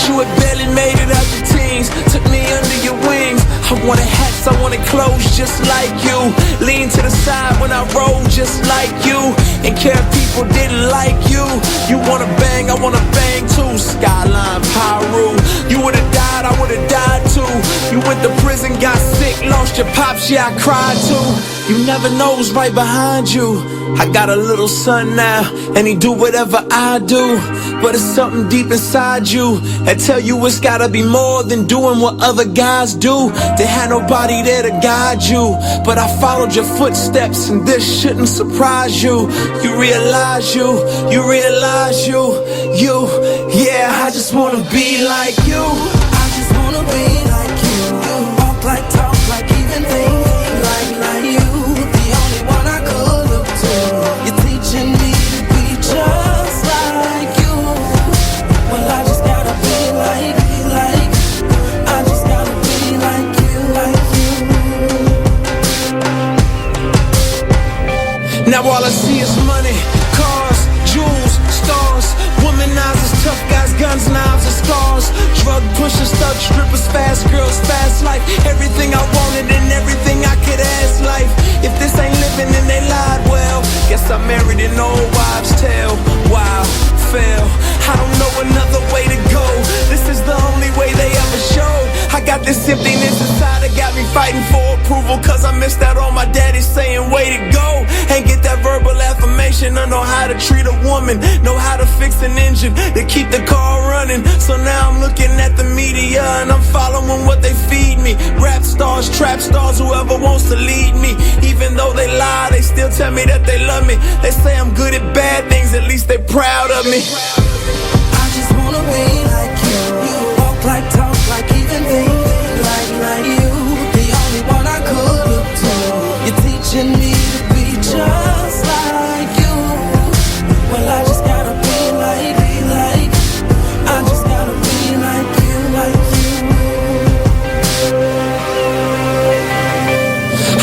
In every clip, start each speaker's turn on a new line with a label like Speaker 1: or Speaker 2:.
Speaker 1: you had barely made it out the teens. Took me under your wings. I wanted hats, I wanted clothes just like you. Lean to the side when I roll just like you. And care if people didn't like you. You wanna bang, I wanna bang too. Skyline, Pyru. You would've died, I would've died too. You went to prison, got sick, lost your pops, yeah I cried too. You never know who's right behind you. I got a little son now, and he do whatever I do. But it's something deep inside you that tell you it's gotta be more than doing what other guys do. There had nobody there to guide you, but I followed your footsteps, and this shouldn't surprise you. You realize you, yeah, I just wanna be like you.
Speaker 2: I just wanna be like you. Walk like, talk like, even think like you. The only one I could look to. You're teaching me to be just like you. Well, I just gotta be like, I just gotta be like you.
Speaker 1: Now all I see is money, cars, jewels, stars. Womanizers, tough guys, guns, knives, and scars. Drug pushers, thug strippers, fast girls, fast life. Everything I wanted and everything I could ask life. If this ain't living then they lied, well, guess I married an old wives' tale. Wow, fail. I don't know another way to go. This is the only way they ever showed. I got this emptiness inside that got me fighting for approval, cause I missed out on my daddy saying way to go. Ain't get that verbal affirmation. I know how to treat a woman, know how to fix an engine to keep the car running. So now I'm looking at the media and I'm following what they feed me. Rap stars, trap stars, whoever wants to lead me. Even though they lie, they still tell me that they love me. They say I'm good at bad things, at least they proud of me.
Speaker 2: I just wanna be like you. Walk like, talk like, even think like you. The only one I could look to. You're teaching me to be just like you. Well, I just gotta be like, I just gotta be like you.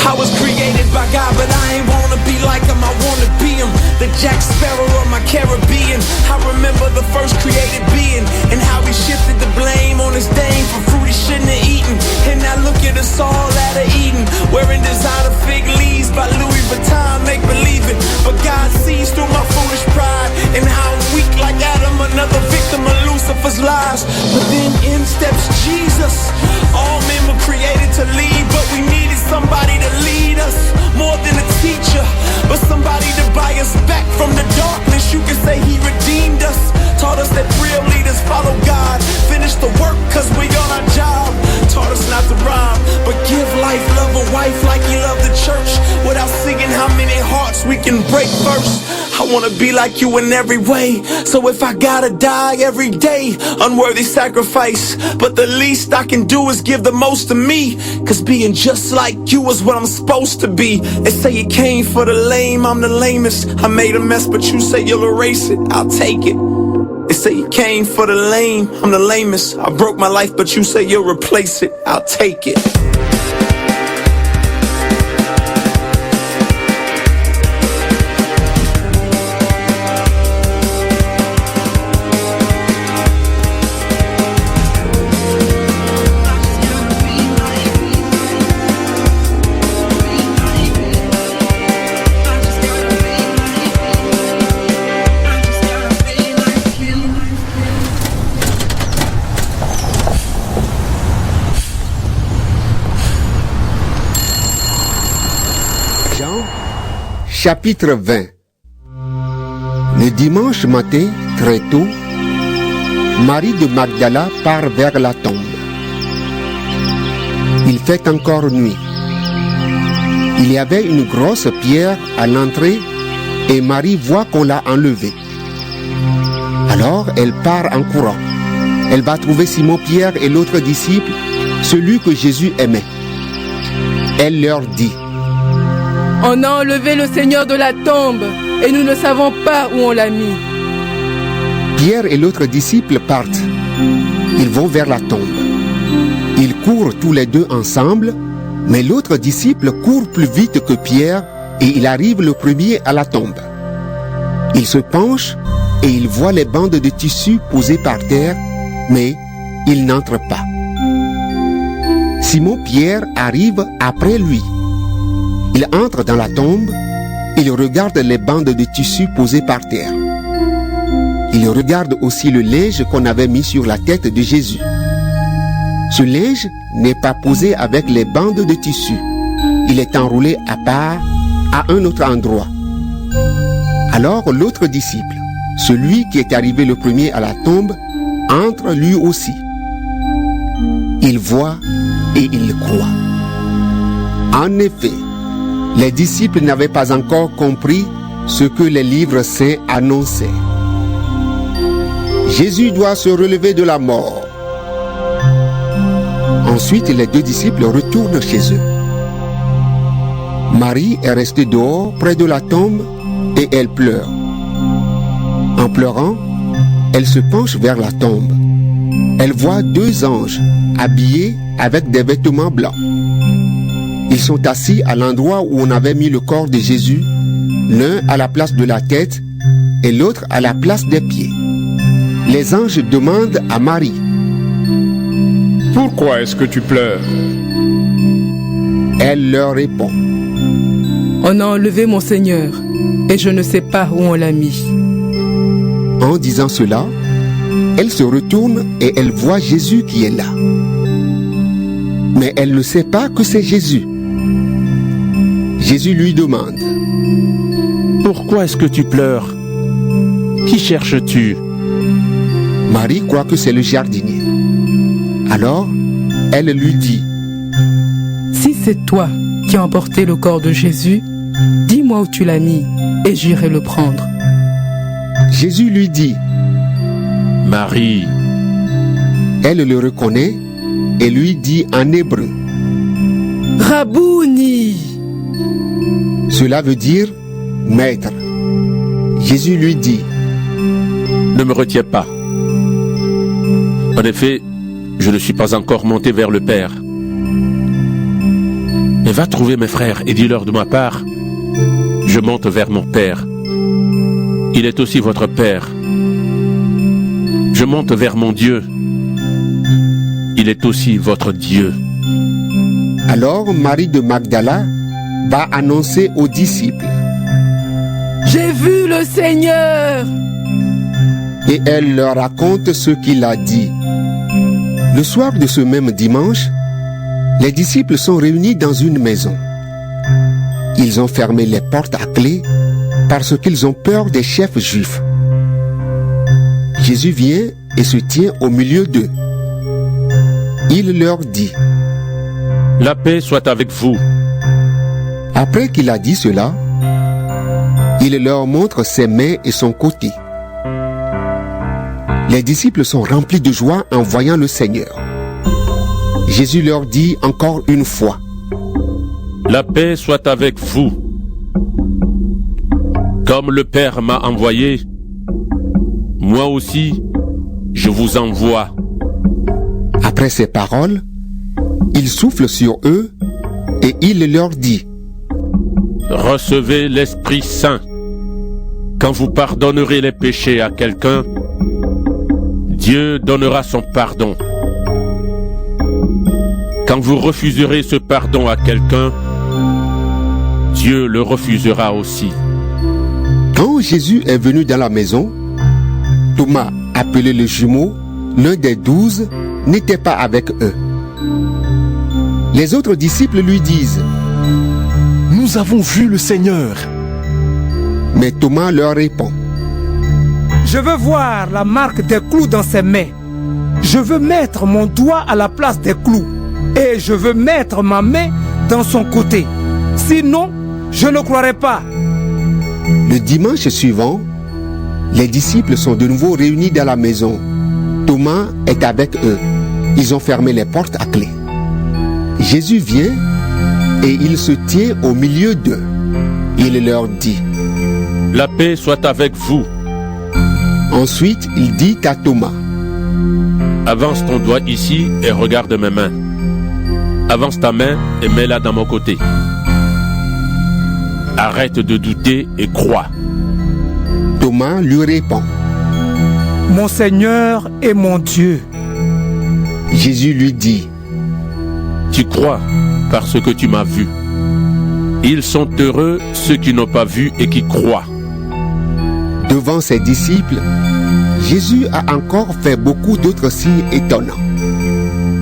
Speaker 1: I was created by God, but I ain't wanna be like him, I wanna be him. The Jack Sparrow of my Caribbean. I remember the first created being, and how he shifted the blame on his dame for fruit he shouldn't have eaten. And now look at us all out of Eden, wearing designer fig leaves by Louis Vuitton, make believe it. But God sees through my foolish pride, and how I'm weak like Adam, another victim of Lucifer's lies. But then in steps Jesus. All men were created to lead, but we needed somebody to lead us, more than a teacher, but somebody to buy us back from the darkness. You can say he redeemed us, taught us that real leaders follow God, finish the work cause we on our job. Taught us not to rhyme, but give life, love a wife like he loved the church, without singing how many hearts we can break first. I wanna be like you in every way, so if I gotta die every day, unworthy sacrifice, but the least I can do is give the most to me, cause being just like you is what I'm supposed to be. They say you came for the lame, I'm the lamest. I made a mess, but you say you'll erase it, I'll take it. They say you came for the lame, I'm the lamest. I broke my life, but you say you'll replace it, I'll take it.
Speaker 3: Chapitre 20. Le dimanche matin, très tôt, Marie de Magdala part vers la tombe. Il fait encore nuit. Il y avait une grosse pierre à l'entrée et Marie voit qu'on l'a enlevée. Alors elle part en courant. Elle va trouver Simon-Pierre et l'autre disciple, celui que Jésus aimait. Elle leur dit:
Speaker 4: On a enlevé le Seigneur de la tombe et nous ne savons pas où on l'a mis.
Speaker 3: Pierre et l'autre disciple partent. Ils vont vers la tombe. Ils courent tous les deux ensemble, mais l'autre disciple court plus vite que Pierre et il arrive le premier à la tombe. Il se penche et il voit les bandes de tissu posées par terre, mais il n'entre pas. Simon-Pierre arrive après lui. Il entre dans la tombe, il regarde les bandes de tissu posées par terre. Il regarde aussi le linge qu'on avait mis sur la tête de Jésus. Ce linge n'est pas posé avec les bandes de tissu. Il est enroulé à part, à un autre endroit. Alors l'autre disciple, celui qui est arrivé le premier à la tombe, entre lui aussi. Il voit et il croit. En effet, les disciples n'avaient pas encore compris ce que les livres saints annonçaient. Jésus doit se relever de la mort. Ensuite, les deux disciples retournent chez eux. Marie est restée dehors près de la tombe et elle pleure. En pleurant, elle se penche vers la tombe. Elle voit deux anges habillés avec des vêtements blancs. Ils sont assis à l'endroit où on avait mis le corps de Jésus, l'un à la place de la tête et l'autre à la place des pieds. Les anges demandent à Marie:
Speaker 5: Pourquoi est-ce que tu pleures?
Speaker 3: Elle leur répond:
Speaker 4: On a enlevé mon Seigneur, et je ne sais pas où on l'a mis.
Speaker 3: En disant cela, elle se retourne et elle voit Jésus qui est là. Mais elle ne sait pas que c'est Jésus. Jésus lui demande:
Speaker 6: Pourquoi est-ce que tu pleures? Qui cherches-tu?
Speaker 3: Marie croit que c'est le jardinier. Alors, elle lui dit:
Speaker 4: Si c'est toi qui as emporté le corps de Jésus, dis-moi où tu l'as mis, et j'irai le prendre.
Speaker 3: Jésus lui dit:
Speaker 6: Marie.
Speaker 3: Elle le reconnaît et lui dit en hébreu:
Speaker 4: Rabouni.
Speaker 3: Cela veut dire maître. Jésus lui dit:
Speaker 6: Ne me retiens pas. En effet, je ne suis pas encore monté vers le Père. Mais va trouver mes frères et dis-leur de ma part: Je monte vers mon Père. Il est aussi votre Père. Je monte vers mon Dieu. Il est aussi votre Dieu.
Speaker 3: Alors Marie de Magdala va annoncer aux disciples:
Speaker 4: J'ai vu le Seigneur.
Speaker 3: Et elle leur raconte ce qu'il a dit. Le soir de ce même dimanche, les disciples sont réunis dans une maison. Ils ont fermé les portes à clé parce qu'ils ont peur des chefs juifs. Jésus vient et se tient au milieu d'eux. Il leur dit:
Speaker 6: La paix soit avec vous.
Speaker 3: Après qu'il a dit cela, il leur montre ses mains et son côté. Les disciples sont remplis de joie en voyant le Seigneur. Jésus leur dit encore une fois:
Speaker 6: La paix soit avec vous. Comme le Père m'a envoyé, moi aussi, je vous envoie.
Speaker 3: Après ces paroles, il souffle sur eux et il leur dit:
Speaker 6: Recevez l'Esprit Saint. Quand vous pardonnerez les péchés à quelqu'un, Dieu donnera son pardon. Quand vous refuserez ce pardon à quelqu'un, Dieu le refusera aussi.
Speaker 3: Quand Jésus est venu dans la maison, Thomas, appelé le jumeau, l'un des 12, n'était pas avec eux. Les autres disciples lui disent:
Speaker 7: Nous avons vu le Seigneur.
Speaker 3: Mais Thomas leur répond:
Speaker 8: Je veux voir la marque des clous dans ses mains. Je veux mettre mon doigt à la place des clous. Et je veux mettre ma main dans son côté. Sinon, je ne croirai pas.
Speaker 3: Le dimanche suivant, les disciples sont de nouveau réunis dans la maison. Thomas est avec eux. Ils ont fermé les portes à clé. Jésus vient et il se tient au milieu d'eux. Il leur dit:
Speaker 6: La paix soit avec vous.
Speaker 3: Ensuite, il dit à Thomas:
Speaker 6: Avance ton doigt ici et regarde mes mains. Avance ta main et mets-la dans mon côté. Arrête de douter et crois.
Speaker 3: Thomas lui répond:
Speaker 8: Mon Seigneur et mon Dieu.
Speaker 3: Jésus lui dit,
Speaker 6: Tu crois parce que tu m'as vu. Ils sont heureux ceux qui n'ont pas vu et qui croient.
Speaker 3: devant ses disciples, Jésus a encore fait beaucoup d'autres signes étonnants.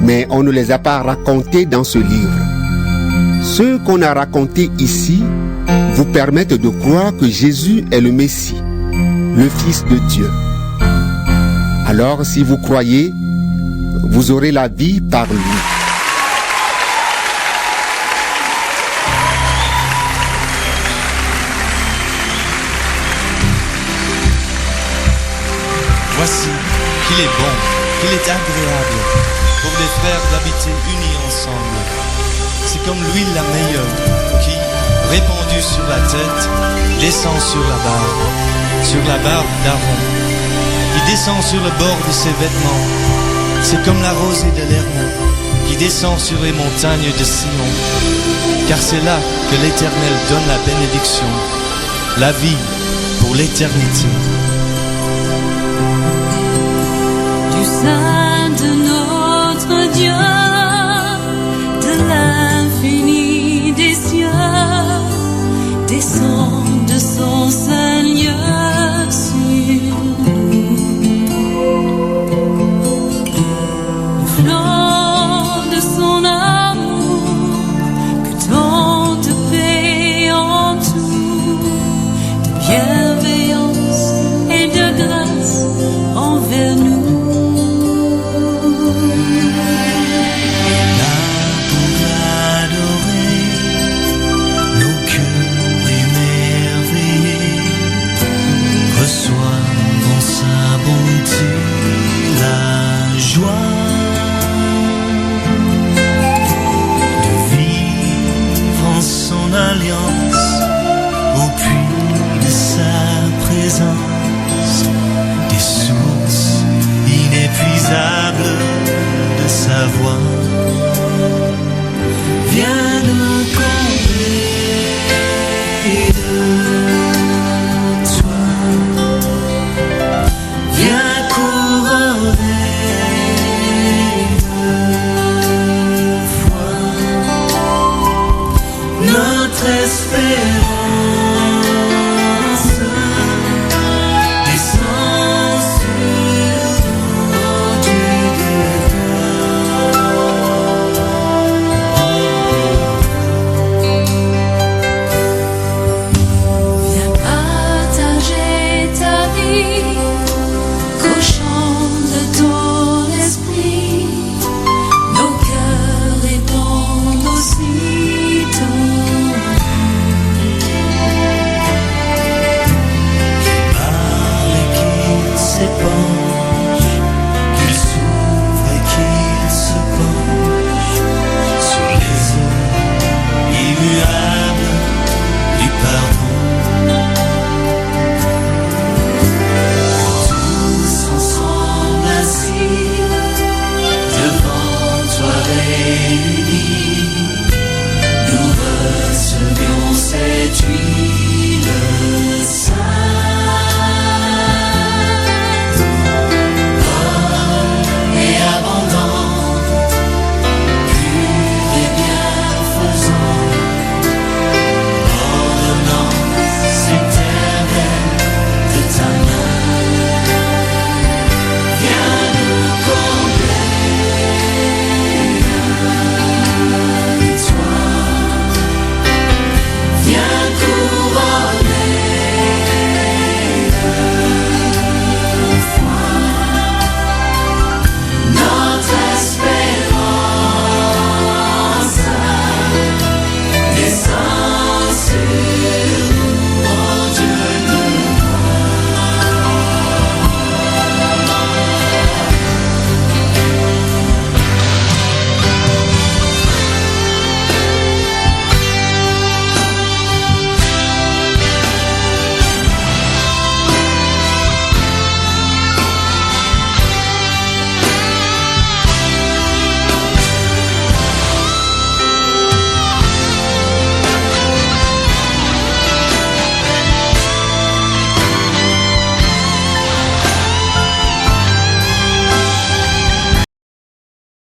Speaker 3: Mais on ne les a pas racontés dans ce livre. Ceux qu'on a racontés ici vous permettent de croire que Jésus est le Messie, le Fils de Dieu. Alors, si vous croyez, vous aurez la vie par lui.
Speaker 5: Voici qu'il est bon, qu'il est agréable pour les frères d'habiter unis ensemble. C'est comme l'huile la meilleure qui, répandue sur la tête, descend sur la barbe d'Aaron, qui descend sur le bord de ses vêtements. C'est comme la rosée de l'Hermon qui descend sur les montagnes de Sion. Car c'est là que l'Éternel donne la bénédiction, la vie pour l'éternité.
Speaker 9: Du sein de notre Dieu, de l'infini des cieux, descend de son Seigneur sur nous. Le flot de son amour, que tant de paix en tout, de bienveillance et de grâce envers nous.
Speaker 5: La joie de vivre en son alliance au puits de sa présence, des sources inépuisables de sa voix. Viens nous combler de toi, viens couronner de foi notre espérance.